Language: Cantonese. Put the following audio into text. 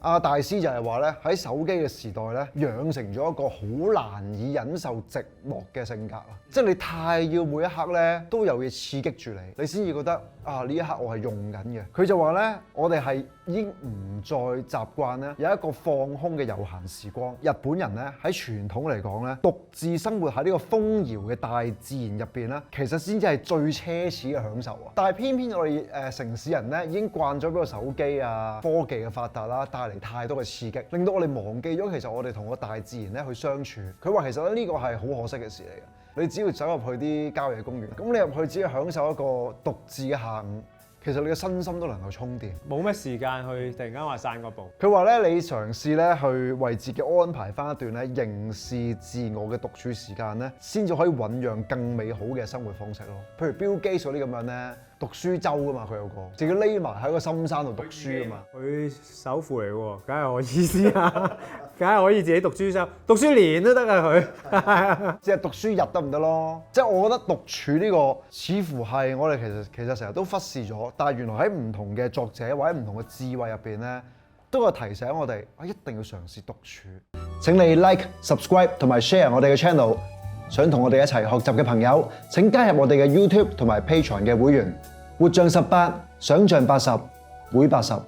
大師就係話咧，喺手機嘅時代咧，養成咗一個好難以忍受寂寞嘅性格啊！即係你太要每一刻咧都有嘢刺激住你，你先至覺得呢一刻我係用緊嘅。佢就話咧，我哋係已經唔再習慣咧有一個放空嘅悠閒時光。日本人咧喺傳統嚟講咧，獨自生活喺呢個豐饒嘅大自然入邊咧，其實先至係最奢侈嘅享受啊！但係偏偏我哋城市人咧已經慣咗俾個手機啊、科技嘅發達啦，帶嚟太多嘅刺激，令到我哋忘記咗其實我哋同個大自然咧去相處。佢話其實呢個係好可惜嘅事嚟嘅。你只要走入去啲郊野公園，咁你入去只係享受一個獨自嘅下午，其實你嘅身心都能夠充電。冇乜時間去突然間話散個步。佢話咧，你嘗試咧去為自己安排翻一段咧凝視自我嘅獨處時間咧，先至可以醖釀更美好嘅生活方式咯。譬如 Bill Gates嗰啲咁樣咧，讀書周噶嘛，佢有個自己匿埋喺個深山度讀書噶嘛。佢首富嚟喎，梗係我意思啊，梗係可以自己讀書周，讀書年都得啊佢。即係讀書日得唔得咯？即係我覺得獨處呢個似乎係我哋其實成日都忽視咗，但係原來喺唔同嘅作者或者唔同嘅智慧入邊咧，都有提醒我哋一定要嘗試獨處。請你 like、subscribe 同埋 share 我哋嘅 channel。想同我哋一齊學習嘅朋友，請加入我哋嘅 YouTube 同埋 Patreon 嘅會員。活像18，想像80，會80。